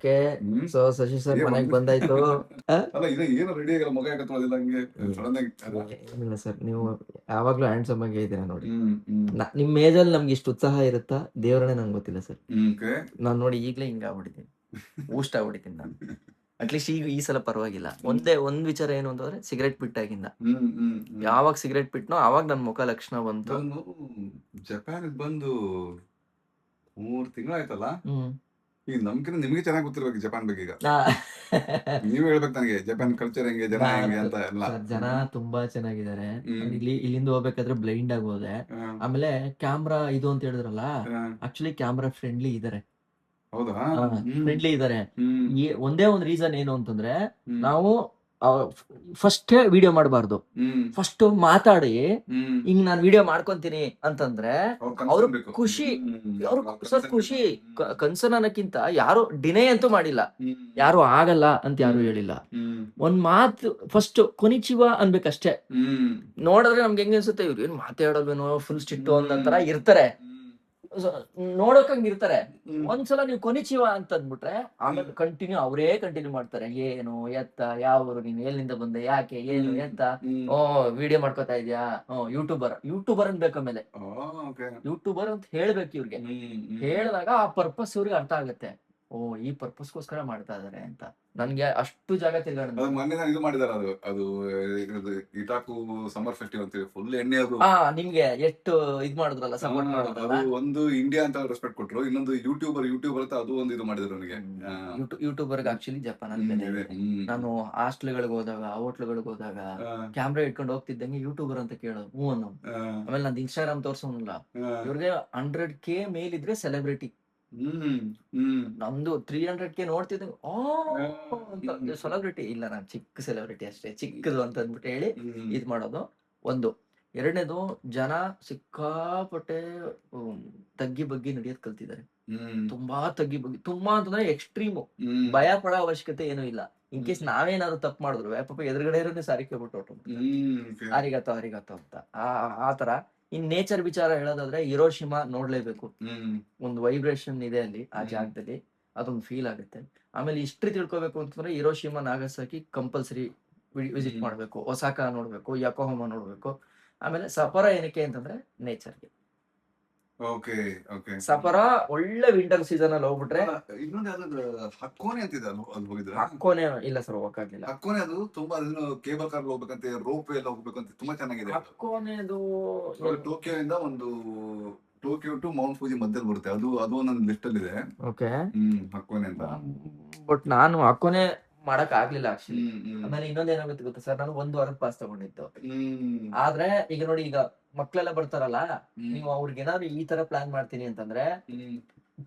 Okay. ಹ್ಮ್ so Shashi sir ಏ ಮನೆಗ್ ಒಂದು ಬಂದಾಯ್ತು. ಆ? ಅಲ್ಲ ಇದು ಏನು ರೆಡಿ ಆಗಿಲ್ಲ, ಮಗ ಯಾಕೆ ತೊಳೆದಿಲ್ಲ ಹಂಗೆ ಸಡನ್ ಆಗಿ ಅಲ್ಲ. ಏನಿಲ್ಲ ಸರ್, ನೀವು ಯಾವಾಗ್ಲೂ ಹ್ಯಾಂಡ್ಸಮ್ ಆಗೇ ಇದ್ದೀರಾ ನೋಡಿ. ಹ್ಮ್ ನಿಮ್ ಏಜ್ ಅಲ್ಲಿ ನಮ್ಗೆ ಇಷ್ಟು ಉತ್ಸಾಹ ಇರುತ್ತಾ ದೇವ್ರನೇ ನಂಗೆ ಗೊತ್ತಿಲ್ಲ ಸರ್. ಓಕೆ. ನಾನ್ ನೋಡಿ ಈಗ್ಲೇ ಹಿಂಗ ಆಗ್ಬಿಟ್ಟಿದ್ದೀನಿ, ಊಷ್ಟ ಆಗ್ಬಿಟ್ಟಿದ್ದೀನಿ ನಾನು. ಅಟ್ಲೀಸ್ಟ್ ಈಗ ಈ ಸಲ ಪರವಾಗಿಲ್ಲ. ಒಂದ್ ವಿಚಾರ ಏನು ಅಂತಂದ್ರೆ ಸಿಗರೇಟ್ ಬಿಟ್ಟಾಗಿಂದ, ಹ್ಮ್ ಯಾವಾಗ ಸಿಗರೇಟ್ ಬಿಟ್ನೋ ಅವಾಗ ನನ್ ಮುಖ ಲಕ್ಷಣ ಬಂತು. ನಾನು ಜಪಾನ್ ಬಂದು 3 ತಿಂಗಳಾಯ್ತಲ್ಲ. ಈಗ ನಮ್ಕಿಂತ ನಿಮಗೆ ಚೆನ್ನಾಗಿ ಗೊತ್ತಿರ್ಬೇಕು ಜಪಾನ್ ಬಗ್ಗೆ. ಈಗ ನೀವ್ ಹೇಳ್ಬೇಕು ನನಗೆ ಜಪಾನ್ ಕಲ್ಚರ್ ಹೆಂಗೆ, ಜನ ಹೆಂಗೆ ಅಂತ ಎಲ್ಲ. ಸರ್ ಜನ ತುಂಬಾ ಚೆನ್ನಾಗಿದ್ದಾರೆ. ಹ್ಮ್ ಇಲ್ಲಿಂದ ಹೋಗ್ಬೇಕಾದ್ರೆ ಬ್ಲೈಂಡ್ ಆಗಿ ಹೋದೆ. ಹ್ಮ್. ಆಮೇಲೆ ಕ್ಯಾಮ್ರಾ ಇದು ಅಂತ ಹೇಳಿದ್ರಲ್ಲ, ಹ್ಮ್. ಆಕ್ಚುಲಿ ಕ್ಯಾಮ್ರಾ ಫ್ರೆಂಡ್ಲಿ ಇದಾರೆ. ಹೌದಾ? ಫ್ರೆಂಡ್ಲಿ ಇದಾರೆ. ಹ್ಮ್ ಒಂದೇ ಒಂದು ರೀಸನ್ ಏನು ಅಂತಂದ್ರೆ, ಹ್ಮ್ ನಾವು ಫಸ್ಟ್ ವಿಡಿಯೋ ಮಾಡಬಾರ್ದು. ಹ್ಮ್ ಫಸ್ಟ್ ಮಾತಾಡಿ ಹ್ಮ್ ಹಿಂಗ್ ನಾನ್ ವಿಡಿಯೋ ಮಾಡ್ಕೊಂತೀನಿ ಅಂತಂದ್ರೆ ಅವ್ರ್ ಅವ್ರ ಕನ್ಸರ್ನ್ ಬೇಕು. ಖುಷಿ. ಅವ್ರ ಅವ್ರ್ ಸರ್ consent ಖುಷಿ. ಬೇಕು. ಕನ್ಸರ್ನ್ ಅನ್ನಕ್ಕಿಂತ ಯಾರು ಡಿನೇ ಅಂತೂ ಮಾಡಿಲ್ಲ, ಹ್ಮ್. ಯಾರು ಆಗಲ್ಲ ಅಂತ ಯಾರು ಹೇಳಿಲ್ಲ. ಹ್ಮ್ ಒಂದ್ ಮಾತು ಫಸ್ಟ್ ಕೊನಿಚಿವ ಅನ್ಬೇಕಷ್ಟೇ. ಹ್ಮ್ ನೋಡಿದ್ರೆ ನಮ್ಗೆ ಹೆಂಗ ಅನ್ಸುತ್ತೆ, ಇವ್ರು ಏನ್ ಮಾತಾಡೋಲ್ವೇನೋ, ಫುಲ್ ಸ್ಟಿಟ್ಟು ಅನ್ನೋ ಇರ್ತಾರೆ. ನೋಡೋಕಂಗ್ ಇರ್ತಾರೆ. ಒಂದ್ಸಲ ನೀವು ಕೊನಿಚಿವ ಅಂತ ಅಂದ್ಬಿಟ್ರೆ ಆಮೇಲೆ ಕಂಟಿನ್ಯೂ ಮಾಡ್ತಾರೆ. ಏನು ಎತ್ತ, ಯಾವ ಊರು ನೀನು, ಎಲ್ಲಿಂದ ಬಂದೆ, ಯಾಕೆ, ಏನು ಎತ್ತ, ವಿಡಿಯೋ ಮಾಡ್ಕೊತಾ ಇದ್ಯಾ, ಯೂಟ್ಯೂಬರ್ ಅನ್ಬೇಕು. ಆಮೇಲೆ ಯೂಟ್ಯೂಬರ್ ಅಂತ ಹೇಳ್ಬೇಕು ಇವ್ರಿಗೆ. ಹೇಳಿದಾಗ ಆ ಪರ್ಪಸ್ ಇವ್ರಿಗೆ ಅರ್ಥ ಆಗುತ್ತೆ. ಓ, ಈ ಪರ್ಪಸ್ಗೋಸ್ಕರ ಮಾಡ್ತಾ ಇದಾರೆ ಅಂತ. ನನ್ಗೆ ಅಷ್ಟು ಜಾಗ ತಿರ್ಗಾಡ ಮೊನ್ನೆ ಇದು ಮಾಡಿದಾರ, ಅದು ಇಟಾಕು ಸಮ್ಮರ್ ಫೆಸ್ಟಿವಲ್ ಅಂತೇಳಿ ಫುಲ್ ಎಣ್ಣೆ. ಅದು ನಿಮ್ಗೆ ಎಷ್ಟು ಇದ್ ಮಾಡಿದ್ರಲ್ಲ, ಸಪೋರ್ಟ್ ಮಾಡಿದ್ರಲ್ಲ. ಅದು ಒಂದು ಇಂಡಿಯಾ ಅಂತ ರೆಸ್ಪೆಕ್ಟ್ ಕೊಟ್ರು, ಇನ್ನೊಂದು ಯೂಟ್ಯೂಬರ್ ಅಂತ ಅದು ಒಂದು ಇದು ಮಾಡಿದ್ರು ನನಗೆ. ಯೂಟ್ಯೂಬರ್ಗೆ ಆಕ್ಚುಲಿ ಜಪಾನ್ ಅಲ್ಲಿ ಬೆಲೆ ಇದೆ. ನಾನು ಹಾಸ್ಟೆಲ್ಗಳಿಗೆ ಹೋದಾಗ, ಹೋಟ್ಲುಗಳಿಗೆ ಹೋದಾಗ ಕ್ಯಾಮ್ರಾ ಇಟ್ಕೊಂಡು ಹೋಗ್ತಿದ್ದಂಗೆ ಯೂಟ್ಯೂಬರ್ ಅಂತ ಕೇಳೋದು, ಹ್ಞೂ ಅನ್ನೋ. ಆಮೇಲೆ ನಂದು ಇನ್ಸ್ಟಾಗ್ರಾಮ್ ತೋರ್ಸೋನಲ್ಲ, ಇವ್ರಿಗೆ 100K ಮೇಲಿದ್ರೆ ಸೆಲೆಬ್ರಿಟಿ. ನಮ್ದು 300K ನೋಡ್ತಿದ್ದಂಗೆ ಅಂತ ಸೆಲೆಬ್ರಿಟಿ. ಇಲ್ಲ, ನಾನು ಚಿಕ್ಕ ಸೆಲೆಬ್ರಿಟಿ ಅಷ್ಟೇ, ಚಿಕ್ಕದು ಅಂತ ಅಂದ್ಬಿಟ್ಟು ಹೇಳಿ ಇದ್ ಮಾಡೋದು ಒಂದು. ಎರಡನೇದು, ಜನ ಸಿಕ್ಕಾಪಟ್ಟೆ ತಗ್ಗಿ ಬಗ್ಗಿ ನಡೆಯೋದ್ ಕಲ್ತಿದ್ದಾರೆ. ತುಂಬಾ ತಗ್ಗಿ ಬಗ್ಗಿ, ತುಂಬಾ ಅಂತಂದ್ರೆ ಎಕ್ಸ್ಟ್ರೀಮು. ಭಯ ಪಡೋ ಅವಶ್ಯಕತೆ ಏನೂ ಇಲ್ಲ. ಇನ್ ಕೇಸ್ ನಾವೇನಾದ್ರು ತಪ್ಪು ಮಾಡಿದ್ರು ಪಾಪ ಎದುರುಗಡೆ ಇರೋನೇ ಸಾರಿ ಕೇಳ್ಬಿಟ್ಟು ಅರಿಗತ್ತೋ ಅಂತ ಆತರ. ಇನ್ ನೇಚರ್ ವಿಚಾರ ಹೇಳೋದಾದ್ರೆ ಹಿರೋಶಿಮಾ ನೋಡ್ಲೇಬೇಕು. ಒಂದು ವೈಬ್ರೇಷನ್ ಇದೆ ಅಲ್ಲಿ ಆ ಜಾಗದಲ್ಲಿ, ಅದೊಂದು ಫೀಲ್ ಆಗುತ್ತೆ. ಆಮೇಲೆ ಹಿಸ್ಟ್ರಿ ತಿಳ್ಕೊಬೇಕು ಅಂತಂದ್ರೆ ಹಿರೋಶಿಮಾ, ನಾಗಸಾಕಿ ಕಂಪಲ್ಸರಿ ವಿಸಿಟ್ ಮಾಡ್ಬೇಕು. ಒಸಾಕಾ ನೋಡ್ಬೇಕು, ಯೋಕೋಹಾಮಾ ನೋಡ್ಬೇಕು. ಆಮೇಲೆ ಸಪರ ಏನಕ್ಕೆ ಅಂತಂದ್ರೆ ನೇಚರ್ಗೆ. ಸಪರ ಒಳ್ಳೆ ವಿಂಟರ್ ಸೀಸನ್ ಅಲ್ಲಿ ಹೋಗ್ಬಿಟ್ರೆ. ಇನ್ನೊಂದು ಯಾವ್ದು ಹಕ್ಕೋನೆ ಅಂತಿದೆ, ಅದು ಹೋಗಿದ್ರೆ? ಹಕ್ಕೋನೆ ಇಲ್ಲ ಸರ್, ಹೋಗಕ್ಕಾಗ್ಲಿಲ್ಲ. ಹಕ್ಕೋನೆ ಅದು ತುಂಬಾ ಕೇಬಲ್ ಕಾರ್ ಹೋಗ್ಬೇಕಂತೆ, ರೋಪ್ ಎಲ್ಲ ಹೋಗ್ಬೇಕಂತ, ತುಂಬಾ ಚೆನ್ನಾಗಿದೆ. ಹಕ್ಕೋನೆದು ಟೋಕಿಯೋ ಇಂದ ಟೋಕಿಯೋ ಟು ಮೌಂಟ್ ಫೂಜಿ ಮಧ್ಯದಲ್ಲಿ ಬರುತ್ತೆ. ಅದು ನನ್ನ ಲಿಸ್ಟ್ ಅಲ್ಲಿ ಇದೆ. ಓಕೆ. ಹಕ್ಕೋನೆ ಅಂತ. ಬಟ್ ನಾನು ಹಕ್ಕೋನೆ ಮಾಡಕ್ ಆಗ್ಲಿಲ್ಲ ಆಕ್ಚುಲಿ. ಆಮೇಲೆ ಇನ್ನೊಂದ್ ಏನಾಗುತ್ತೆ ಗೊತ್ತಾ ಸರ್, ನಾನು 1 ವಾರದ ಪಾಸ್ ತಗೊಂಡಿದ್ದು. ಆದ್ರೆ ಈಗ ನೋಡಿ, ಈಗ ಮಕ್ಳೆಲ್ಲ ಬರ್ತಾರಲ್ಲ, ನೀವು ಅವ್ರಿಗೆ ಏನಾದ್ರು ಈ ತರ ಪ್ಲಾನ್ ಮಾಡ್ತೀನಿ ಅಂತಂದ್ರೆ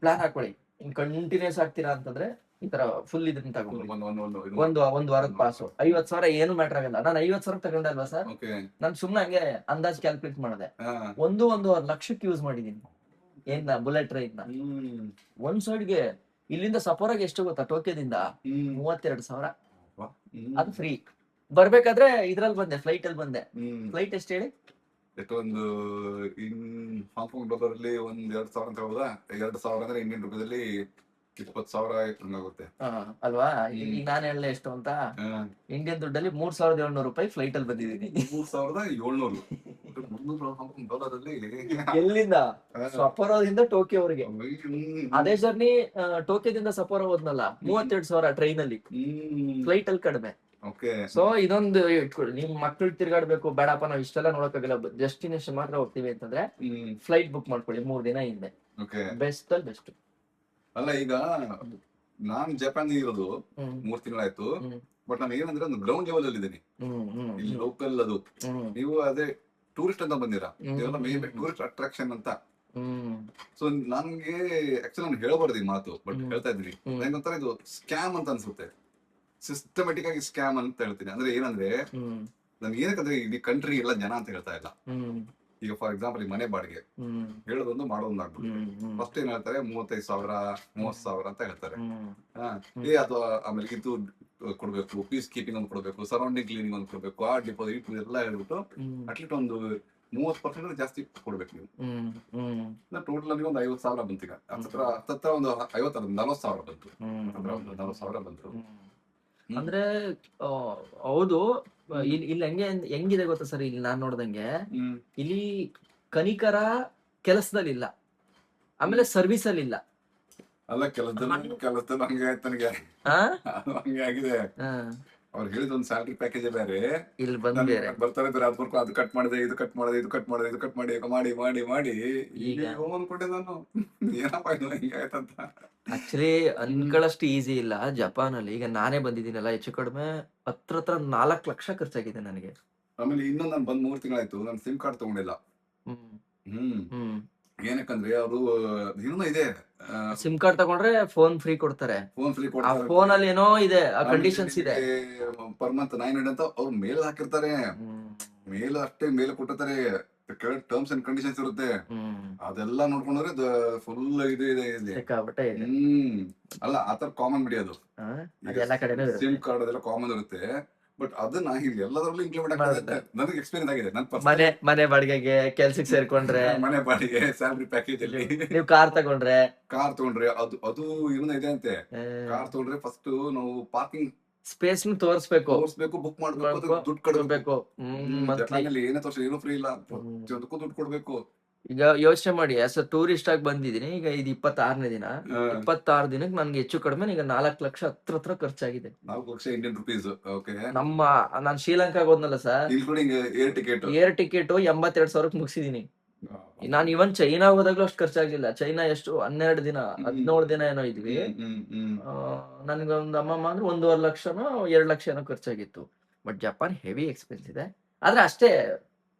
ಪ್ಲಾನ್ ಹಾಕೊಳ್ಳಿ. ಕಂಟಿನ್ಯೂಸ್ ಆಗ್ತೀರಾ ಅಂತಂದ್ರೆ ಈ ತರ ಫುಲ್ ಇದನ್ನ ತಗೊಂಡು ಒಂದು ವಾರದ ಪಾಸು 50,000 ಏನು ಮ್ಯಾಟರ್ ಆಗಲ್ಲ. ನಾನು 50,000 ತಗೊಂಡೆ ಅಲ್ವಾ ಸರ್, ನಾನು ಸುಮ್ನೆ ಹಂಗೆ ಅಂದಾಜ್ ಕ್ಯಾಲ್ಕುಲೇಟ್ ಮಾಡಿದೆ. 1.5 ಲಕ್ಷಕ್ಕೆ ಯೂಸ್ ಮಾಡಿದೀನಿ ಏನ್ ಬುಲೆಟ್ ಟ್ರೈನ್ ನ. ಒಂದ್ ಸೈಡ್ಗೆ ಇಲ್ಲಿಂದ ಸಪೋರಾಗಿ ಎಷ್ಟು ಗೊತ್ತಾ, ಟೋಕಿಯೋದಿಂದ 32,000. ಅದು ಫ್ರೀ. ಬರ್ಬೇಕಾದ್ರೆ ಇದ್ರಲ್ಲಿ ಬಂದೆ, ಫ್ಲೈಟ್ ಅಲ್ಲಿ ಬಂದೆ. ಫ್ಲೈಟ್ ಎಷ್ಟು ಹೇಳಿ? ಒಂದು ಹಾಂಗ್ಕಾಂಗ್ ಡಾಲರ್ ಅಲ್ಲಿ ಒಂದ್ 2,000 ಅಂತ ಹೇಳ್ಬೋದಾ? 2,000 ಅಂದ್ರೆ ಇಂಡಿಯನ್ ರೂಪಾಯಲ್ಲಿ 20,000 ಹಂಗಾಗುತ್ತೆ ಅಲ್ವಾ? ಈಗ ನಾನು ಹೇಳಲೆ ಎಷ್ಟು ಅಂತ. ಇಂಡಿಯನ್ ದುಡ್ಡಲ್ಲಿ 3,700 ರೂಪಾಯಿ ಫ್ಲೈಟ್ ಅಲ್ಲಿ ಬಂದಿದ್ದೀನಿ. 3,700 ಡಾಲರ್ ಅಲ್ಲಿ ಎಲ್ಲಿಂದ? ಸಪೋರೋದಿಂದ ಟೋಕಿಯೋವರೆಗೆ. ಅದೇ ಜರ್ನಿ ಟೋಕಿಯೋದಿಂದ ಸಪೋರೋ ಹೋದ್ನಲ್ಲ, 32,000 ಟ್ರೈನ್ ಅಲ್ಲಿ. ಫ್ಲೈಟ್ ಅಲ್ಲಿ ಕಡಿಮೆ. ಸೊ ಇದೊಂದು ಇಟ್ಕೊಳ್ಳಿ, ನಿಮ್ ಮಕ್ಳು ತಿರ್ಗಾಡ್ಬೇಕು, ಬೇಡಪ್ಪ ನಾವ್ ಇಷ್ಟೆಲ್ಲ ನೋಡಕ್ಕಾಗಲ್ಲ, ಡೆಸ್ಟಿನೇಷನ್ ಮಾತ್ರ ಹೋಗ್ತೀವಿ ಅಂತಂದ್ರೆ ಫ್ಲೈಟ್ ಬುಕ್ ಮಾಡ್ಕೊಳ್ಳಿ 3 ದಿನ ಹಿಂದೆ. ಬೆಸ್ಟ್ ಅಲ್ಲಿ ಬೆಸ್ಟ್. ಅಲ್ಲ, ಈಗ ನಾನ್ ಜಪಾನ್ ಇರೋದು 3 ತಿಂಗಳಾಯ್ತು. ಬಟ್ ನಾನು ಏನಂದ್ರೆ ಒಂದು ಗ್ರೌಂಡ್ ಲೆವೆಲ್ ಅಲ್ಲಿ ಇದ್ದೀನಿ, ಇಲ್ಲಿ ಲೋಕಲ್. ಅದು ನೀವು ಅದೇ ಟೂರಿಸ್ಟ್ ಅಂತ ಬಂದಿರಾ, ಇವೆಲ್ಲ ಮೇ ಬಿ ಟೂರಿಸ್ಟ್ ಅಟ್ರಾಕ್ಷನ್ ಅಂತ. ಸೊ ನನ್ಗೆ ಆಕ್ಚುಲಿ ನಾನು ಹೇಳ್ಬಾರ್ದು ಈ ಮಾತು, ಬಟ್ ಹೇಳ್ತಾ ಇದ್ದೀನಿ. ನಂಗೊಂಥರ ಇದು ಸ್ಕ್ಯಾಮ್ ಅಂತ ಅನ್ಸುತ್ತೆ. ಸಿಸ್ಟಮೆಟಿಕ್ ಆಗಿ ಸ್ಕ್ಯಾಮ್ ಅಂತ ಹೇಳ್ತೀನಿ. ಅಂದ್ರೆ ಏನಂದ್ರೆ, ನನ್ಗೆ ಏನಕ್ಕಂದ್ರೆ ಇಡೀ ಕಂಟ್ರಿ ಎಲ್ಲ ಜನ ಅಂತ ಹೇಳ್ತಾ ಇಲ್ಲ. ಈಗ ಫಾರ್ ಎಕ್ಸಾಂಪಲ್ ಈ ಮನೆ ಬಾಡಿಗೆ ಹೇಳೋದೊಂದು ಮಾಡೋದೊಂದು ಆಗ್ಬಿಟ್ಟು ಫಸ್ಟ್ ಏನ್ ಹೇಳ್ತಾರೆ, 35,000 30,000 ಅಂತ ಹೇಳ್ತಾರೆ. ಅದು ಆಮೇಲೆ ಇದು ಕೊಡ್ಬೇಕು, ಪೀಸ್ ಕೀಪಿಂಗ್ ಒಂದು ಕೊಡ್ಬೇಕು, ಸರೌಂಡಿಂಗ್ ಕ್ಲೀನಿಂಗ್ ಒಂದು ಕೊಡ್ಬೇಕು, ಆ ಡಿಪಾಸಿಟ್ ಎಲ್ಲ ಹೇಳ್ಬಿಟ್ಟು ಅಟ್ಲೀಸ್ಟ್ ಒಂದು 30% ಜಾಸ್ತಿ ಕೊಡ್ಬೇಕು ನೀವು. ಹ್ಮ್ ಹ್ಮ್ ಟೋಟಲ್ ಆಗಿ ಒಂದು 50,000 ಬಂತು. ಈಗ ಹತ್ತತ್ರ ಒಂದು 40,000 ಬಂತು. ಹ್ಮ್ ಅಂದ್ರೆ ಒಂದು 40,000 ಬಂತು. ಹ್ಮ್. ಅಂದ್ರೆ ಆ, ಹೌದು. ಇಲ್ಲಿ ಹೆಂಗಿದೆ ಗೊತ್ತಾ ಸರ್, ಇಲ್ಲಿ ನಾನ್ ನೋಡ್ದಂಗೆ ಇಲ್ಲಿ ಕನಿಕರ ಕೆಲಸದಲ್ಲಿ ಇಲ್ಲ, ಆಮೇಲೆ ಸರ್ವಿಸ್ ಅಲ್ಲಿ ಇಲ್ಲ. ಅಲ್ಲ, ಕೆಲಸದಲ್ಲಿ ಹಂಗೆ ಆಯ್ತು ನನಗೆ. ಅದು ಹಂಗೆ ಆಗಿದೆ. ಅವ್ರು ಹೇಳಿದ ಒಂದು ಸ್ಯಾಲರಿ ಪ್ಯಾಕೇಜ್ ಬೇರೆ, ಇಲ್ಲಿ ಬಂದ್ ಬೇರೆ ಬರ್ತಾರೆ ಬೇರೆ. ಅದು ಕಟ್ ಮಾಡಿದೆ, ಇದು ಕಟ್ ಮಾಡಿದೆ, ಇದು ಕಟ್ ಮಾಡಿದೆ, ಇದು ಕಟ್ ಮಾಡಿ ಮಾಡಿ ಮಾಡಿ ಈಗ ಅನ್ಕೊಂಡೆ ನಾನು, ಏನಪ್ಪ ಇದು ಹಿಂಗೆ ಆಯ್ತಂತ. ಆಕ್ಚುಲಿ ಅನ್ಕೊಳ್ಳಷ್ಟು ಈಸಿ ಇಲ್ಲ ಜಪಾನ್ ಅಲ್ಲಿ. ಈಗ ನಾನೇ ಬಂದಿದ್ದೀನಲ್ಲ, ಹೆಚ್ಚು ಕಡಿಮೆ ಹತ್ರ 4 ಲಕ್ಷ ಖರ್ಚಾಗಿದೆ ನನಗೆ. ಆಮೇಲೆ ಇನ್ನೊಂದು, ನಾನು ಬಂದ್ 3 ತಿಂಗಳಾಯ್ತು, ನಾನು ಸಿಮ್ ಕಾರ್ಡ್ ತಗೊಂಡಿಲ್ಲ. ಏನಕ್ಕಂದ್ರೆ ಅದು ಇನ್ನೂ ಇದೆ, ಸಿಮ್ ಕಾರ್ಡ್ ತಗೊಂಡ್ರೆ ಫೋನ್ ಫ್ರೀ ಕೊಡ್ತಾರೆ. ಫೋನ್ ಫ್ರೀ ಆ ಕೊಡ್ತಾರೆ. ಫೋನ್ ಅಲ್ಲಿ ಏನೋ ಇದೆ, ಕಂಡೀಷನ್ಸ್ ಇದೆ. ಪರ್ ಮಂತ್ 900 ಅಂತ ಅವ್ರು ಮೇಲ್ ಹಾಕಿರ್ತಾರೆ. ಮೇಲ್ ಅಷ್ಟೇ ಮೇಲ್ ಕೊಟ್ಟಿರ್ತಾರೆ, ಕೆಳಗೆ ಟರ್ಮ್ಸ್ ಅಂಡ್ ಕಂಡೀಷನ್ಸ್ ಇರುತ್ತೆ. ಅದೆಲ್ಲ ನೋಡ್ಕೊಂಡ್ರೆ ಫುಲ್ ಇದು ಇದೆ. ಅಲ್ಲ, ಆತರ ಕಾಮನ್ ಬಿಡಿ ಅದು. ಸಿಮ್ ಕಾರ್ಡ್ ಅದೆಲ್ಲ ಕಾಮನ್ ಇರುತ್ತೆ. ಬಟ್ ಅದನ್ನ ಇಲ್ಲಿ ಎಲ್ಲದರಲ್ಲೂ ಇಂಪ್ಲಿಮೆಂಟ್ ಆಗುತ್ತೆ. ನನಗೆ ಎಕ್ಸ್ಪೀರಿಯನ್ಸ್ ಆಗಿದೆ. ಮನೆ ಬಾಡಿಗೆಗೆ ಕೆಲ್ಸಕ್ಕೆ ಸೇರ್ಕೊಂಡ್ರೆ, ಮನೆ ಬಾಡಿಗೆ, ಸ್ಯಾಲರಿ ಪ್ಯಾಕೇಜ್ ಅಲ್ಲಿ ನೀವು ಕಾರ್ ತಗೊಂಡ್ರೆ ಅದು ಏನೋ ಇದೆ ಅಂತೆ. ಕಾರ್ ತಗೊಂಡ್ರೆ ಫಸ್ಟ್ ನಾವು ಪಾರ್ಕಿಂಗ್ ಸ್ಪೇಸ್ ತೋರಿಸ್ಬೇಕು, ಬುಕ್ ಮಾಡ್ಬೇಕು, ದುಡ್ಡು ಕೊಡ್ಬೇಕು. ಜಪಾನಲ್ಲಿ ಏನೇ ತೋರಿಸಿ ಏನೂ ಫ್ರೀ ಇಲ್ಲ, ಪ್ರತಿಯೊಂದಕ್ಕೂ ದುಡ್ಡು ಕೊಡ್ಬೇಕು. ಈಗ ಯೋಚನೆ ಮಾಡಿ, ಆಸ್ ಅ ಟೂರಿಸ್ಟ್ ಆಗಿ ಬಂದಿದ್ದೀನಿ. ಈಗ ಇದು 26ನೇ ದಿನ. 26 ದಿನಕ್ಕೆ ನನ್ಗೆ ಹೆಚ್ಚು ಕಡಿಮೆ ಈಗ 4 ಲಕ್ಷ ಹತ್ರ ಖರ್ಚಾಗಿದೆ. 4 ಲಕ್ಷ ಇಂಡಿಯನ್ ರುಪೀಸ್. ನಾನು ಶ್ರೀಲಂಕಾಗ ಹೋದ್ನಲ್ಲ ಸರ್, ಇನ್ಕ್ಲೂಡಿಂಗ್ ಏರ್ ಟಿಕೆಟ್ 82,000 ಮುಗಿಸಿದೀನಿ. ನಾನು ಇವನ್ ಚೈನಾ ಹೋದಾಗ್ಲೂ ಅಷ್ಟು ಖರ್ಚಾಗಿಲ್ಲ. ಚೈನಾ ಎಷ್ಟು 12 ದಿನ 17 ದಿನ ಏನೋ ಇದ್ವಿ. ನನ್ಗೆ ಒಂದು ಅಮ್ಮಮ್ಮ ಅಂದ್ರೆ 1.5 ಲಕ್ಷನೋ 2 ಲಕ್ಷ ಏನೋ ಖರ್ಚಾಗಿತ್ತು. ಬಟ್ ಜಪಾನ್ ಹೆವಿ ಎಕ್ಸ್ಪೆನ್ಸ್ ಇದೆ, ಆದ್ರೆ ಅಷ್ಟೇ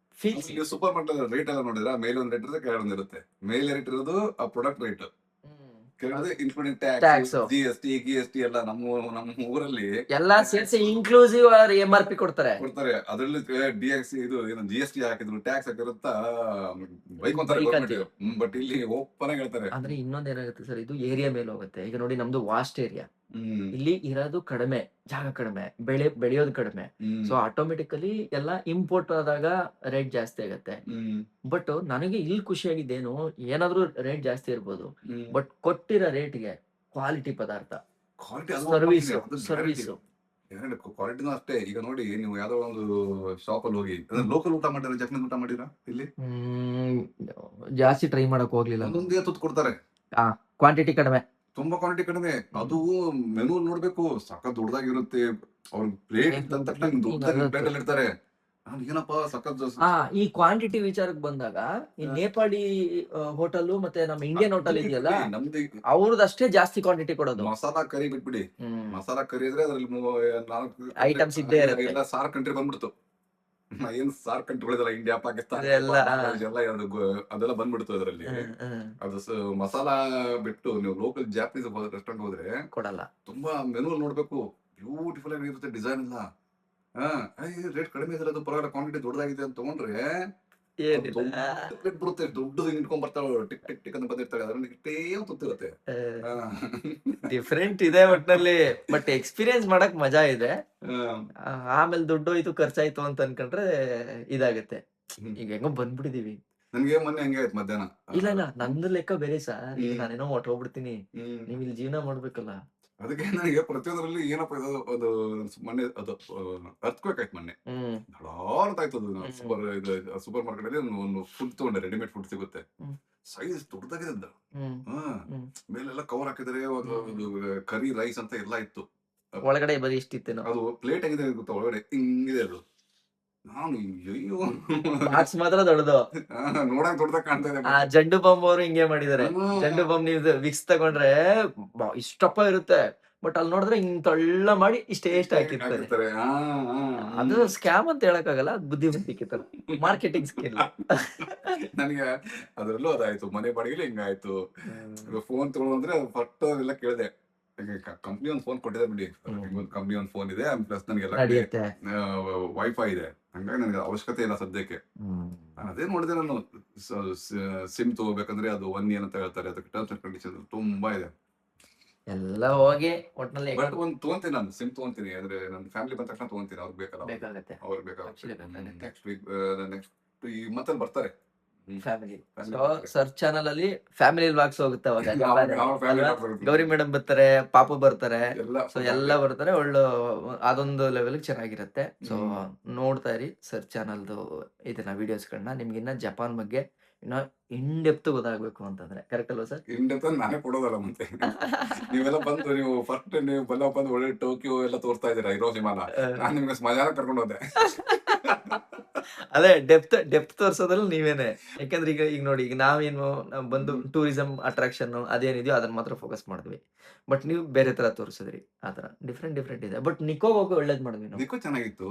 ಸೂಪರ್ ಮಾರ್ಕೆಟ್ ರೇಟ್ ಎಲ್ಲ ನೋಡಿದ್ರೆ ಮೇಲೆ ಒಂದು ರೇಟ್ ಇರುತ್ತೆ, ಕೆಳಗೆ ಒಂದು ಇರುತ್ತೆ. ಮೇಲೆ ರೇಟ್ ಇರೋದು ಆ ಪ್ರಾಡಕ್ಟ್ ರೇಟ್, ಕೆಳಗೆ ಇನ್ಕ್ಲೂಡಿಂಗ್ ಟ್ಯಾಕ್ಸ್, GST ಎಲ್ಲ. ನಮ್ಮ ಊರಲ್ಲಿ ಎಲ್ಲಾ ಸೇರಿಸಿ ಇನ್ಕ್ಲೂಸಿವ್ MRP ಕೊಡ್ತಾರೆ. ಅದ್ರಲ್ಲಿ ಇದು ಏನು GST ಹಾಕಿದ್ರು, ಟ್ಯಾಕ್ಸ್ ಹಾಕಿರುತ್ತಾ ಬೈಕೊಂತಾರೆ. ಬಟ್ ಇಲ್ಲಿ ಓಪನ್ ಆಗಿ ಹೇಳ್ತಾರೆ. ಅಂದ್ರೆ ಇನ್ನೊಂದ್ ಏನಾಗುತ್ತೆ ಸರ್, ಇದು ಏರಿಯಾ ಮೇಲೆ ಹೋಗುತ್ತೆ. ಈಗ ನೋಡಿ, ನಮ್ದು ವಾಸ್ಟ್ ಏರಿಯಾ, ಇಲ್ಲಿ ಇರೋದು ಕಡಿಮೆ ಜಾಗ, ಕಡಿಮೆ ಬೆಳೆಯೋದು ಕಡಿಮೆ. ಸೊ ಆಟೋಮೆಟಿಕಲಿ ಎಲ್ಲ ಇಂಪೋರ್ಟ್ ಆದಾಗ ರೇಟ್ ಜಾಸ್ತಿ ಆಗತ್ತೆ. ಬಟ್ ನನಗೆ ಇಲ್ಲಿ ಖುಷಿಯಾಗಿದ್ದೇನು, ಏನಾದ್ರೂ ರೇಟ್ ಜಾಸ್ತಿ ಇರ್ಬೋದು, ಬಟ್ ಕೊಟ್ಟಿರೋ ರೇಟ್ಗೆ ಕ್ವಾಲಿಟಿ ಪದಾರ್ಥ, ಸರ್ವಿಸ್ ಕ್ವಾಲಿಟಿನೂ ಅಷ್ಟೇ. ಈಗ ನೋಡಿ, ನೀವು ಯಾವ್ದೋ ಒಂದು ಶಾಪ್ ಅಲ್ಲಿ ಹೋಗಿ ಲೋಕಲ್ ಊಟ ಮಾಡಿರ, ಜಪಾನೀಸ್ ಊಟ ಮಾಡಿರ? ಇಲ್ಲಿ ಜಾಸ್ತಿ ಟ್ರೈ ಮಾಡಕ್ ಹೋಗ್ಲಿಲ್ಲ. ಒಂದೊಂದೇ ತುತ್ತು ಕೊಡ್ತಾರೆ, ಕ್ವಾಂಟಿಟಿ ಕಡಿಮೆ, ತುಂಬಾ ಕ್ವಾಂಟಿಟಿ ಕಡಿಮೆ. ಅದು ಮೆನು ನೋಡ್ಬೇಕು, ಸಖತ್ ದೊಡ್ಡದಾಗಿರುತ್ತೆ. ಅವ್ರ ಪ್ಲೇಟ್ ತಕ್ಷಣ ಪ್ಲೇಟ್ ಅಲ್ಲಿ ಇರ್ತಾರೆ. ಏನಪ್ಪಾ ಸಖತ್. ಈ ಕ್ವಾಂಟಿಟಿ ವಿಚಾರಕ್ಕೆ ಬಂದಾಗ, ಈ ನೇಪಾಳಿ ಹೋಟೆಲ್ ಮತ್ತೆ ನಮ್ಮ ಇಂಡಿಯನ್ ಹೋಟೆಲ್ ಇದೆಯಲ್ಲ, ಅವ್ರದಷ್ಟೇ ಜಾಸ್ತಿ ಕ್ವಾಂಟಿಟಿ ಕೊಡೋದು. ಮಸಾಲಾ ಕರಿ ಬಿಟ್ಬಿಡಿ, ಮಸಾಲಾ ಕರಿ ಇದ್ರೆ ಅದ್ರಲ್ಲಿ 4 ಐಟಮ್ಸ್ ಇದ್ದೇ ಇರುತ್ತೆ. ಎಲ್ಲ ಸಾರ್ ಕಂಟ್ರಿ ಬಂದ್ಬಿಡ್ತು. ಏನ್ ಸಾರ್ ಕಂಟ್ರಿಗಳಿದಲ್ಲ, ಇಂಡಿಯಾ, ಪಾಕಿಸ್ತಾನ ಅದೆಲ್ಲ ಬಂದ್ಬಿಡ್ತು ಅದ್ರಲ್ಲಿ. ಅದು ಮಸಾಲಾ ಬಿಟ್ಟು ನೀವು ಲೋಕಲ್ ಜಾಪನೀಸ್ ರೆಸ್ಟೋರೆಂಟ್ ಹೋದ್ರೆ ಕೊಡಲ್ಲ. ತುಂಬಾ ಮೆನು ನೋಡ್ಬೇಕು, ಬ್ಯೂಟಿಫುಲ್ ಆಗಿರುತ್ತೆ, ಡಿಸೈನ್ ಎಲ್ಲ. ರೇಟ್ ಕಡಿಮೆ ಇದ್ರೆ ಅದು ಪರವಾಗಿಲ್ಲ, ಕ್ವಾಂಟಿಟಿ ದೊಡ್ಡದಾಗಿದೆ ಅಂತ ತಗೊಂಡ್ರೆ ಬಿಡುತ್ತೆ. ದೊಡ್ಡದು ಇಟ್ಕೊಂಡ್ ಬರ್ತಾಳೆ, ಟಿಕ್ ಟಿಕ್ ಟಿಕ್ ಅಂತ ಬಂದಿರ್ತಾಳೆ, ಅದ್ರಲ್ಲಿ ಇಷ್ಟೇ ತುತ್ತಿರುತ್ತೆ. ಡಿಫ್ರೆಂಟ್ ಇದೆ ಒಟ್ನಲ್ಲಿ, ಬಟ್ ಎಕ್ಸ್ಪೀರಿಯನ್ಸ್ ಮಾಡಕ್ ಮಜಾ ಇದೆ. ಆಮೇಲೆ ದುಡ್ಡು ಇದು ಖರ್ಚಾಯ್ತು ಅಂತ ಅನ್ಕೊಂಡ್ರೆ ಇದಾಗತ್ತೆ. ಈಗ ಹೆಂಗೋ ಬಂದ್ಬಿಟ್ಟಿದೀವಿ. ನನ್ಗೆ ಮೊನ್ನೆ ಹಂಗೆ ಆಯ್ತು ಮಧ್ಯಾಹ್ನ. ಇಲ್ಲ ನಂದು ಲೆಕ್ಕ ಬೇರೆ ಸರ್. ನಾನೇನೋ ಹೊಟ್ಟೋಗ್ಬಿಡ್ತೀನಿ, ನೀವ್ ಇಲ್ಲಿ ಜೀವನ ಮಾಡ್ಬೇಕಲ್ಲ. ಅದಕ್ಕೆ ನನಗೆ ಪ್ರತಿಯೊಂದರಲ್ಲಿ ಏನಪ್ಪ ಇದು, ಅದು ಮೊನ್ನೆ ಅದು ಅರ್ಥಕ್ವೇಕ್ ಆಯ್ತು ಮೊನ್ನೆ. ಆಯ್ತು ಅದು. ಸೂಪರ್ ಮಾರ್ಕೆಟ್ ಅಲ್ಲಿ ಒಂದು ಫುಡ್ ತಗೊಂಡೆ, ರೆಡಿಮೇಡ್ ಫುಡ್ ಸಿಗುತ್ತೆ, ಸೈಜ್ ದೊಡ್ಡದಾಗಿದೆ ಅಂತ. ಮೇಲೆಲ್ಲ ಕವರ್ ಹಾಕಿದರೆ ಒಂದು ಕರಿ ರೈಸ್ ಅಂತ ಎಲ್ಲ ಇತ್ತು. ಒಳಗಡೆ ಬರೀ ಇಷ್ಟಿತ್ತೇನೋ. ಅದು ಪ್ಲೇಟ್ ಹೆಂಗಿದೆ ಗೊತ್ತಾ, ಒಳಗಡೆ ಹಿಂಗಿದೆ ಅದು. ನಾನು ಅಯ್ಯೋ, ಮಾತ್ರ ದೊಡ್ಡದು, ನೋಡಕ್ ದೊಡ್ಡದಾಗ ಕಾಣ್ತಾ ಇದೆ. ಜಂಡು ಬಾಂಬ್ ಅವರು ಹಿಂಗೆ ಮಾಡಿದಾರೆ. ಜಂಡು ಬಾಂಬ್ ನೀವು ವಿಕ್ಸ್ ತಗೊಂಡ್ರೆ ಇಷ್ಟಪ್ಪ ಇರುತ್ತೆ, ಬಟ್ ಅಲ್ಲಿ ನೋಡಿದ್ರೆ ಹಿಂಗ್ ತೊಳ್ಳ ಮಾಡಿ ಇಷ್ಟೇ ಹಾಕಿರ್ತಾರೆ. ಅದು ಸ್ಕ್ಯಾಮ್ ಅಂತ ಹೇಳಕ್ಕಾಗಲ್ಲ, ಬುದ್ಧಿವಂತಿಕೆ ತರ, ಮಾರ್ಕೆಟಿಂಗ್ ಸ್ಕಿಲ್. ನನಗೆ ಅದ್ರಲ್ಲೂ ಅದಾಯ್ತು, ಮನೆ ಬಾಡಿಗೆ ಹಿಂಗಾಯ್ತು. ಫೋನ್ ತಗೊಂಡ್ರೆ ಫಸ್ಟ್ ಎಲ್ಲ ಕೇಳಿದೆ, ಕಂಪ್ನಿ ಒಂದು ಫೋನ್ ಕೊಟ್ಟಿದೆ ಬಿಡಿ, ಕಂಪ್ನಿ ಒಂದು ಫೋನ್ ಇದೆ, ಪ್ಲಸ್ ನನಗೆಲ್ಲ ವೈಫೈ ಇದೆ, ಹಂಗಾಗಿ ನನಗೆ ಅವಶ್ಯಕತೆ ಇಲ್ಲ ಸದ್ಯಕ್ಕೆ. ಅದೇ ನೋಡಿದೆ ನಾನು, ಸಿಮ್ ತಗೋಬೇಕಂದ್ರೆ ಅದು 1 year ಅಂತ ಹೇಳ್ತಾರೆ, ಅದಕ್ಕೆ ಟರ್ಮ್ಸ್ ಅಂಡ್ ಕಂಡೀಷನ್ ತುಂಬಾ ಇದೆ. ಎಲ್ಲ ಹೋಗಿ ಒಟ್ಟಿನಲ್ಲಿ ಬಟ್ ಒಂದು ತಗೊಂತೀನಿ, ನಾನು ಸಿಮ್ ತಗೊಂತೀನಿ, ಆದ್ರೆ ನನ್ನ ಫ್ಯಾಮಿಲಿ ಬಂದ ತಕ್ಷಣ ತಗೊಂತೀನಿ. ಅವ್ರಿಗೆ ಬೇಕಲ್ಲ, ಅವ್ರಿಗೆ ಬೇಕಾಗುತ್ತೆ. ನೆಕ್ಸ್ಟ್ ಈ ಮತ್ತಲ್ಲಿ ಬರ್ತಾರೆ. ಫ್ಯಾಮಿಲಿ. Family ಸೊ ಬರ್ತಾರೆ. ಸರ್ ಚಾನಲ್ ಅಲ್ಲಿ ಫ್ಯಾಮಿಲಿ ವ್ಲಾಗ್ಸ್ ಹೋಗುತ್ತೆ ಅವಾಗ ಜಪಾನಲ್ಲಿ, family ಅಲ್ವಾ? vlog ಬರುತ್ತೆ. ಗೌರಿ ಮೇಡಮ್ ಬರ್ತಾರೆ, ಪಾಪು ಬರ್ತಾರೆ, ಎಲ್ಲ ಸೊ ಎಲ್ಲ ಬರ್ತಾರೆ. ಒಳ್ಳೆ ಅದೊಂದು ಲೆವೆಲ್ ಚೆನ್ನಾಗಿರುತ್ತೆ. ಸೊ ಹ್ಮ್. ನೋಡ್ತಾ ಇರಿ ಸರ್ ಚಾನಲ್ದು ಇದನ್ನ ವಿಡಿಯೋಸ್ಗಳನ್ನ. ನಿಮ್ಗೆ ಇನ್ನ ಜಪಾನ್ ಬಗ್ಗೆ ಇನ್ನ ಇನ್ ಡೆಪ್ತ್ ಗೊತ್ತಾಗ್ಬೇಕು ಅಂತಂದ್ರೆ ಕರೆಕ್ಟ್ ಅಲ್ವಾ ಸರ್? ಇಂಡೆಪ್ತ್ ನಾನೇ ಕೊಡೋದಲ್ಲ ಮತ್ತೆ. ನೀವೆಲ್ಲ ಬಂದು ನೀವು ಫಸ್ಟ್ ನೀವು ಬಂದು ಒಳ್ಳೆ ಟೋಕಿಯೋ ಎಲ್ಲ ತೋರಿಸ್ತಾ ಇದ್ದೀರಾ ಹಿರೋಶಿಮಾನ. ನಾನು ನಿಮ್ಗೆ ಸ್ಮಶಾನ ಕರ್ಕೊಂಡು ಹೋದೆ. ಅದೇ ಡೆಪ್ತ್ ತೋರ್ಸೋದ್ರಲ್ಲಿ ನೀವೇನೆ. ಯಾಕಂದ್ರೆ ಈಗ ನೋಡಿ, ಈಗ ನಾವೇನು ಬಂದು ಟೂರಿಸಂ ಅಟ್ರಾಕ್ಷನ್ ಅದೇನಿದೆಯೋ ಅದನ್ನ ಮಾತ್ರ ಫೋಕಸ್ ಮಾಡಿದ್ವಿ. ಬಟ್ ನೀವು ಬೇರೆ ತರ ತೋರಿಸಿದ್ರಿ. ಆತರ ಡಿಫ್ರೆಂಟ್ ಇದೆ. ಬಟ್ ನಿಕೋ ಹೋಗಿ ಒಳ್ಳೇದ್ ಮಾಡಿದ್ವಿ ನಾವು. ನಿಕ್ಕೂ ಚೆನ್ನಾಗಿತ್ತು.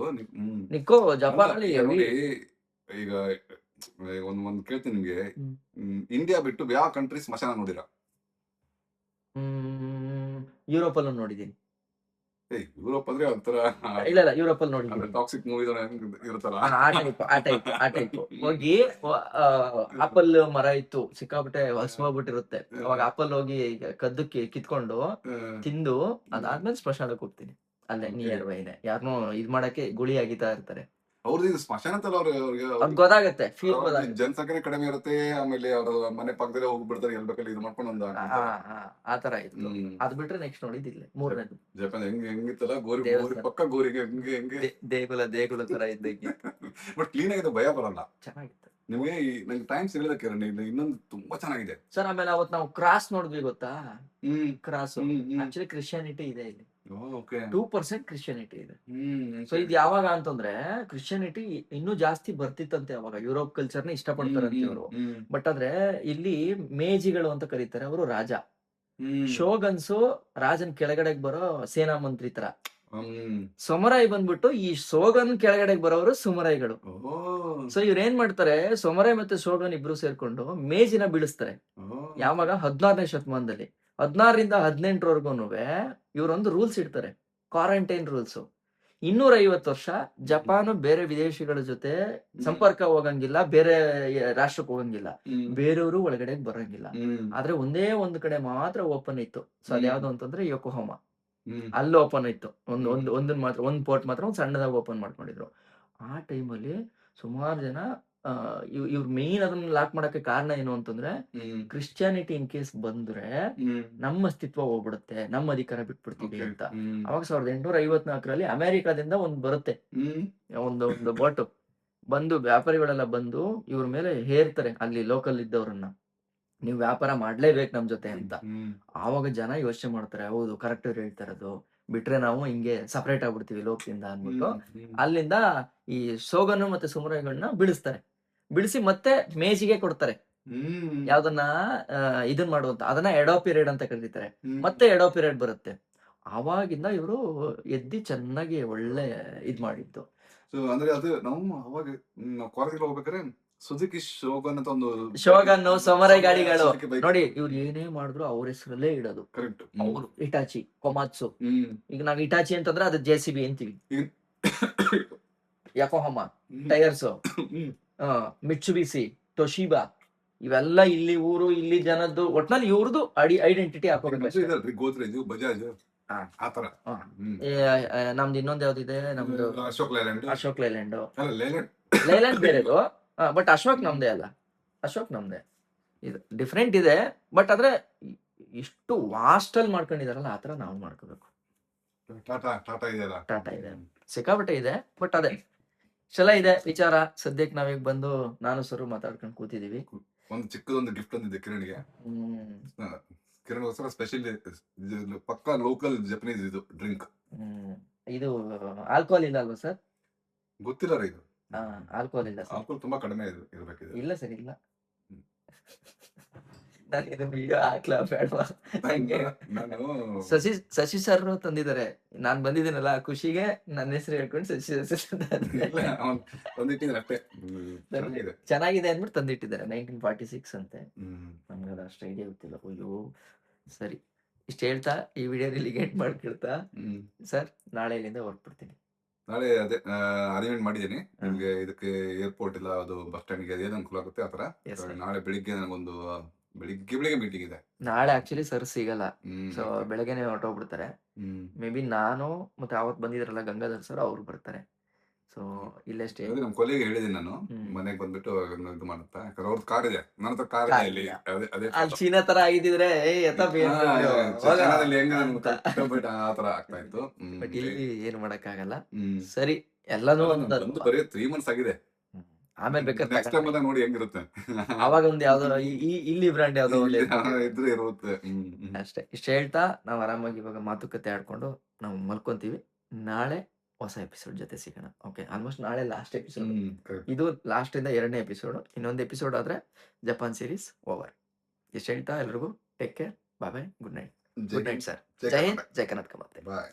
ನಿಕೋ ಅಲ್ಲ, ಜಪಾನ್ ಅಲ್ಲಿ ಈಗ ನೋಡಿ, ಈಗ ಒಂದ್ ಕೇಳ್ತೀನಿ ನಿಮ್ಗೆ. ಇಂಡಿಯಾ ಬಿಟ್ಟು ಯಾವ ಕಂಟ್ರಿ ಸ್ಮಶಾನ ನೋಡಿರಾ? ಯುರೋಪ್ ಅಲ್ಲೂ ನೋಡಿದೀನಿ. ಯುರೋಪ್ ಅಂದ್ರೆ ಒಂಥರ ಇಲ್ಲ ಯುರೋಪ್ ಅಲ್ಲಿ ನೋಡಿದೀನಿ. ಟಾಕ್ಸಿಕ್ ಮೂವಿ ಇರುತ್ತಲ್ಲ, ಆ ಟೈಪ್ ಹೋಗಿ ಆಪಲ್ ಮರ ಇತ್ತು, ಸಿಕ್ಕಾಬಿಟ್ಟೆ ಹಸ್ವಾಗ್ಬಿಟ್ಟಿರುತ್ತೆ. ಅವಾಗ ಆಪಲ್ ಹೋಗಿ ಕದ್ದಕ್ಕೆ ಕಿತ್ಕೊಂಡು ತಿಂದು ಅದಾದ್ಮೇಲೆ ಸ್ಮಶಾನಕ್ಕೆ ಹೋಗ್ತೀನಿ. ಅಲ್ಲೇ Okay. ನಿಯರ್ ಬೈನೆ ಯಾರನ್ನೋ ಇದ್ ಮಾಡಕ್ಕೆ ಗುಳಿ ಆಗಿತಾ ಇರ್ತಾರೆ. ಅವ್ರದ್ದು ಇದು ಸ್ಮಶಾನ ಅಂತಲ್ಲ, ಅದ್ ಗೊತ್ತಾಗತ್ತೆ, ಫೀಲ್ ಗೊತ್ತಾಗುತ್ತೆ. ಜನಸಂಖ್ಯೆ ಕಡಿಮೆ ಇರುತ್ತೆ. ಆಮೇಲೆ ಅವ್ರ ಮನೆ ಪಕ್ಕದಲ್ಲೇ ಹೋಗ್ಬಿಡ್ತಾರೆ, ಎಲ್ ಬೇಕಲ್ಲಿ ಇದು ಮಾಡ್ಕೊಂಡು ಆತರ ಇತ್ತು. ಅದ್ ಬಿಟ್ರೆ ನೆಕ್ಸ್ಟ್ ನೋಡಿದಿಲ್ಲ ಮೂರನೇದು ಜಪಾನ್. ಹೆಂಗಿತ್ತಲ್ಲ, ಗೋರಿ ದೇವಸ್ಥಾನ. ಪಕ್ಕ ಗೋರಿಗೆ ಹೆಂಗೆ ದೇಗುಲ ತರ ಇದ್ದಂಗೆ ಬಟ್ ಕ್ಲೀನ್ ಆಗಿದೆ, ಭಯ ಬರಲ್ಲ. ಚೆನ್ನಾಗಿತ್ತು. ನಿಮಗೆ ನಂಗೆ ಟೈಮ್ ಸಿಗಲಿಲ್ಲ ಕಿರಣ್. ಇನ್ನೊಂದು ತುಂಬಾ ಚೆನ್ನಾಗಿದೆ ಸರ್. ಆಮೇಲೆ ಅವತ್ ನಾವು ಕ್ರಾಸ್ ನೋಡಿದ್ವಿ, ಗೊತ್ತಾ? ಕ್ರಾಸ್ ಹ್ಮ್. ಆಕ್ಚುಲಿ ಕ್ರಿಶ್ಚಿಯಾನಿಟಿ ಇದೆ ಇಲ್ಲಿ. ಓಕೆ. 2% ಕ್ರಿಶ್ಚಿಯಾನಿಟಿ ಇದೆ. ಸೊ ಇದು ಯಾವಾಗ ಅಂತಂದ್ರೆ ಕ್ರಿಶ್ಚಿಯಾನಿಟಿ ಇನ್ನೂ ಜಾಸ್ತಿ ಬರ್ತಿತ್ತಂತೆ ಅವಾಗ. ಯುರೋಪ್ ಕಲ್ಚರ್ನ ಇಷ್ಟಪಡ್ತಾರಂತೆ ಅವರು. ಬಟ್ ಆದ್ರೆ ಇಲ್ಲಿ ಮೇಜಿಗಳು ಅಂತ ಕರೀತಾರೆ, ಅವರು ರಾಜ. ಶೋಗನ್ಸು ರಾಜನ್ ಕೆಳಗಡೆ ಬರೋ ಸೇನಾ ಮಂತ್ರಿ ತರ. ಸಮುರಾಯ್ ಬಂದ್ಬಿಟ್ಟು ಈ ಶೋಗನ್ ಕೆಳಗಡೆ ಬರೋರು ಸುಮರಾಯ್ಗಳು. ಸೊ ಇವ್ರು ಏನ್ ಮಾಡ್ತಾರೆ, ಸಮುರಾಯ್ ಮತ್ತೆ ಶೋಗನ್ ಇಬ್ರು ಸೇರ್ಕೊಂಡು ಮೇಜಿನ ಬೀಳಿಸ್ತಾರೆ. ಯಾವಾಗ 16ನೇ ಶತಮಾನದಲ್ಲಿ. 16ರಿಂದ 18ರವರೆಗೂ ಇವರೊಂದು ರೂಲ್ಸ್ ಇಡ್ತಾರೆ, ಕ್ವಾರಂಟೈನ್ ರೂಲ್ಸ್. 250 ವರ್ಷ ಜಪಾನ್ ಬೇರೆ ವಿದೇಶಿಗಳ ಜೊತೆ ಸಂಪರ್ಕ ಹೋಗಂಗಿಲ್ಲ, ಬೇರೆ ರಾಷ್ಟ್ರಕ್ಕೆ ಹೋಗಂಗಿಲ್ಲ, ಬೇರೆಯವರು ಒಳಗಡೆ ಬರಂಗಿಲ್ಲ. ಆದ್ರೆ ಒಂದೇ ಒಂದು ಕಡೆ ಮಾತ್ರ ಓಪನ್ ಇತ್ತು. ಸೊ ಅದ್ಯಾವ್ದು ಅಂತಂದ್ರೆ ಯೋಕೋಹಾಮಾ. ಅಲ್ಲಿ ಓಪನ್ ಇತ್ತು. ಒಂದನ್ನ ಮಾತ್ರ, ಒಂದ್ ಪೋರ್ಟ್ ಮಾತ್ರ ಒಂದ್ ಸಣ್ಣದಾಗಿ ಓಪನ್ ಮಾಡ್ಕೊಂಡಿದ್ರು. ಆ ಟೈಮಲ್ಲಿ ಸುಮಾರು ಜನ ಇವ್ರ ಮೇನ್ ಅದನ್ನ ಲಾಕ್ ಮಾಡಕ್ಕೆ ಕಾರಣ ಏನು ಅಂತಂದ್ರೆ, ಕ್ರಿಶ್ಚಿಯಾನಿಟಿ ಇನ್ ಕೇಸ್ ಬಂದ್ರೆ ನಮ್ಮ ಅಸ್ತಿತ್ವ ಹೋಗ್ಬಿಡುತ್ತೆ, ನಮ್ಮ ಅಧಿಕಾರ ಬಿಟ್ಬಿಡ್ತೀವಿ ಅಂತ. ಅವಾಗ 1854ರಲ್ಲಿ ಅಮೆರಿಕಾದಿಂದ ಒಂದ್ ಬರುತ್ತೆ, ಒಂದು ಬೋಟ್ ಬಂದು ವ್ಯಾಪಾರಿಗಳೆಲ್ಲ ಬಂದು ಇವ್ರ ಮೇಲೆ ಹೇರ್ತಾರೆ, ಅಲ್ಲಿ ಲೋಕಲ್ ಇದ್ದವ್ರನ್ನ. ನೀವು ವ್ಯಾಪಾರ ಮಾಡ್ಲೇಬೇಕು ನಮ್ ಜೊತೆ ಅಂತ. ಆವಾಗ ಜನ ಯೋಚನೆ ಮಾಡ್ತಾರೆ, ಹೌದು ಕರೆಕ್ಟ್ ಹೇಳ್ತಾ ಇರೋದು, ಬಿಟ್ರೆ ನಾವು ಹಿಂಗೆ ಸಪರೇಟ್ ಆಗ್ಬಿಡ್ತೀವಿ ಲೋಕದಿಂದ ಅಂದ್ಬಿಟ್ಟು ಅಲ್ಲಿಂದ ಈ ಶೋಗನು ಮತ್ತೆ ಸುಮರಾಯ್ಗಳನ್ನ ಬಿಡಿಸ್ತಾರೆ. ಬಿಡಿಸಿ ಮತ್ತೆ ಮೇಜಿಗೆ ಕೊಡ್ತಾರೆ. ಯಾವ್ದನ್ನ ಇದನ್ ಮಾಡುವಂತ, ಅದನ್ನ ಎಡೋ ಪೀರಿಯಡ್ ಅಂತ ಕರೀತಾರೆ. ಮತ್ತೆ ಎಡೋ ಪೀರಿಯಡ್ ಬರುತ್ತೆ. ಆವಾಗಿಂದ ಇವರು ಎದ್ದಿ ಚೆನ್ನಾಗಿ ಒಳ್ಳೆ ಇದ್ ಮಾಡಿತ್ತು. ಸೊ ಅಂದ್ರೆ ಅದು ನಮ್ಮ ಅವಾಗ ಕಾಲೇಜ್ ಹೋಗ್ಬೇಕಾದ್ರೆ ಸುಜುಕಿ ಶೋಗನ್ ಅಂತ ಒಂದು ಶೋಗನ್ ಸಮುರಾಯ್ ಗಾಡಿಗಳು ನೋಡಿ, ಇವ್ರು ಏನೇ ಮಾಡಿದ್ರು ಅವ್ರ ಹೆಸರಲ್ಲೇ ಇಡೋದು. ಕರೆಕ್ಟ್. ಅವ್ರು ಇಟಾಚಿ, ಕೊಮಾತ್ಸು. ಈಗ ನಾವ್ ಇಟಾಚಿ ಅಂತಂದ್ರೆ ಅದು JCB ಅಂತೀವಿ. ಯೋಕೋಹಾಮಾ ಟೈರ್ಸ್, ಮಿಟ್ಸುಬಿಸಿ, ಟೊಶಿಬಾ, ಇವೆಲ್ಲ ಇಲ್ಲಿ ಊರು, ಇಲ್ಲಿ ಜನದ್ದು, ಒಟ್ನಲ್ಲಿ ಇವ್ರದ್ದು ಐಡೆಂಟಿಟಿ ಹಾಕೋಬೇಕು. ಗೋದ್ರೇಜ್, ಬಜಾಜ್, ಆತರ. ನಮ್ದು ಇನ್ನೊಂದ್ ಯಾವ್ದಿದೆ, ನಮ್ದು ಅಶೋಕ್ ಲೇಲ್ಯಾಂಡ್. ಅಶೋಕ್ ಲೇಲ್ಯಾಂಡ್. ಲೇಲ್ಯಾಂಡ್ ಬೇರೆದು, ಬಟ್ ಅಶೋಕ್ ನಮ್ದೇ ಅಲ್ಲ. ಅಶೋಕ್ ನಮ್ದೇ. ಇದು ಡಿಫ್ರೆಂಟ್ ಇದೆ. ಬಟ್ ಆದ್ರೆ ಇಷ್ಟು ವಾಸ್ಟ್ ಅಲ್ಲಿ ಮಾಡ್ಕೊಂಡಿದಾರಲ್ಲ, ಆತರ ನಾವು ಮಾಡ್ಕೋಬೇಕು. ಟಾಟಾ ಇದೆ, ಸಿಕ್ಕಾಪಟ್ಟೆ ಇದೆ. ಬಟ್ ಅದೇ ಚಲ ಇದೆ ವಿಚಾರ. ಸದ್ಯಕ್ಕೆ ನಾವೀಗ ಬಂದು ನಾನು ಸರು ಮಾತಾಡ್ಕೊಂಡು ಕೂತಿದೀವಿ. ಒಂದು ಚಿಕ್ಕದೊಂದು ಗಿಫ್ಟ್ ಅಂದಿದ್ದೆ ಕಿರಣ್ಗೆ. ಕಿರಣ್ಗೋಸ್ಕರ ಸ್ಪೆಷಲ್ ಪಕ್ಕಾ ಲೋಕಲ್ ಜಪನೀಸ್ ಇದು ಡ್ರಿಂಕ್. ಇದು ಆಲ್ಕೋಹಾಲ್ ಇಲ್ಲ ಅಲ್ವಾ ಸರ್? ಗೊತ್ತಿಲ್ಲ ರೀ ಇದು. ಆಲ್ಕೋಹಾಲ್ ಇಲ್ಲ ಸರ್. ಆಲ್ಕೋಹಾಲ್ ತುಂಬಾ ಕಡಿಮೆ ಇರಬೇಕಿದೆ. ಇಲ್ಲ ಸರ್, ಇಲ್ಲ. ನಾನು ಇದನ್ನ ವಿಡಿಯೋ ಹಾಕ್ಲಾ ಬೇಡವಾ? ಹಂಗೆ ಶಶಿ ಸರ್ ತಂದಿದ್ದಾರೆ. ನಾನ್ ಬಂದಿದ್ದೀನಲ್ಲ ಖುಷಿಗೆ ನನ್ನ ಹೆಸರು ಹೇಳ್ಕೊಂಡು ಶಶಿ ಚೆನ್ನಾಗಿದೆ ಅಂದ್ಬಿಟ್ಟು ತಂದಿಟ್ಟಿದ್ದಾರೆ. 1946 ಅಂತೆ. ನಮ್ಗೆ ಅದು ಅಷ್ಟು ಐಡಿಯಾ ಗೊತ್ತಿಲ್ಲ. ಅಯ್ಯೋ ಸರಿ, ಇಷ್ಟ ಹೇಳ್ತಾ ಈ ವಿಡಿಯೋ ರಿಲಿಗೇಟ್ ಮಾಡ್ಕೊಳ್ತಾ ಸರ್, ನಾಳೆ ಇಲ್ಲಿಂದ ಹೊರಟ್ಬಿಡ್ತೀನಿ. ನಾಳೆ ಅದೇ ಅರೇಂಜ್ಮೆಂಟ್ ಮಾಡಿದ್ದೀನಿ ನಿಮ್ಗೆ. ಇದಕ್ಕೆ ಏರ್ಪೋರ್ಟ್ ಇಲ್ಲ, ಅದು ಬಸ್ ಸ್ಟ್ಯಾಂಡ್ಗೆ ಅದೇನು ಅನುಕೂಲ ಆಗುತ್ತೆ ಆತರ. ನಾಳೆ ಬೆಳಿಗ್ಗೆ ನನಗೊಂದು ಬೆಳಿಗ್ಗೆ ಮೀಟಿಂಗ್ ಇದೆ. ನಾಳೆ ಆಕ್ಚುಲಿ ಸರ್ ಸಿಗಲ್ಲ. ಸೊ ಬೆಳಗ್ಗೆನೆ ಹೊರಟೋಗ್ಬಿಡ್ತಾರೆ. ಮೇ ಬಿ ನಾನು ಮತ್ತೆ ಅವತ್ತು ಬಂದಿದ್ರಲ್ಲ ಗಂಗಾಧರ್ ಸರ್, ಅವ್ರು ಬರ್ತಾರೆ. ಸೊ ಇಲ್ಲೇ ಸ್ಟೇ. ಅದೇ ನಮ್ ಕೊಲೆಗೆ ಹೇಳಿದೀನಿ ನಾನು, ಮನೆಗೆ ಬಂದ್ಬಿಟ್ಟು ಇದು ಮಾಡುತ್ತಾ, ಯಾಕಂದ್ರೆ ಅವ್ರದ್ದು ಕಾರ್ ಇದೆ, ನನ್ನ ಹತ್ರ ಕಾರ್ ಇದೆ ಇಲ್ಲಿ. ಅದೇ ಅಲ್ಲಿ ಚೀನಾ ತರ ಆಗಿದ್ರೆ ಚೈನಾದಲ್ಲಿ ಹೆಂಗ ನನ್ಗೆ ಆ ತರ ಆಗ್ತಾ ಇತ್ತು. ಬಟ್ ಇಲ್ಲಿ ಏನ್ ಮಾಡಕ್ಕಾಗಲ್ಲ. ಸರಿ, ಎಲ್ಲಾನು ಬಂದು ಬರೀ 3 months ಆಗಿದೆ. ಆಮೇಲೆ ಬೇಕಾದ್ರೆ ನೆಕ್ಸ್ಟ್ ಟೈಮ್ ಬಂದಾಗ ನೋಡಿ ಹೆಂಗಿರುತ್ತೆ. ಅವಾಗ ಒಂದ್ ಯಾವ್ದೋ ಇಲ್ಲಿ ಬ್ರ್ಯಾಂಡ್ ಯಾವ್ದೋ ಇದ್ರೆ ಇರುತ್ತೆ. ಅಷ್ಟೇ. ಇಷ್ಟ ಹೇಳ್ತಾ ನಾವು ಆರಾಮಾಗಿ ಇವಾಗ ಮಾತುಕತೆ ಆಡ್ಕೊಂಡು ನಾವು ಮಲ್ಕೊಂತೀವಿ. ನಾಳೆ ಹೊಸ ಎಪಿಸೋಡ್ ಜೊತೆ ಸಿಗೋಣ. ಓಕೆ, ಆಲ್ಮೋಸ್ಟ್ ನಾಳೆ ಲಾಸ್ಟ್ ಎಪಿಸೋಡ್. ಇದು ಲಾಸ್ಟ್ ಇಂದ 2ನೇ ಎಪಿಸೋಡ್. ಇನ್ನೊಂದು ಎಪಿಸೋಡ್ ಆದ್ರೆ ಜಪಾನ್ ಸೀರೀಸ್ ಓವರ್. ಇಷ್ಟ ಹೇಳ್ತಾ ಎಲ್ರಿಗೂ take care, bye bye, good night. Good night sir. ಜೈ ಹಿಂದ್, ಜೈ ಕರ್ನಾಟಕ. ಮತ್ತೆ ಬಾಯ್.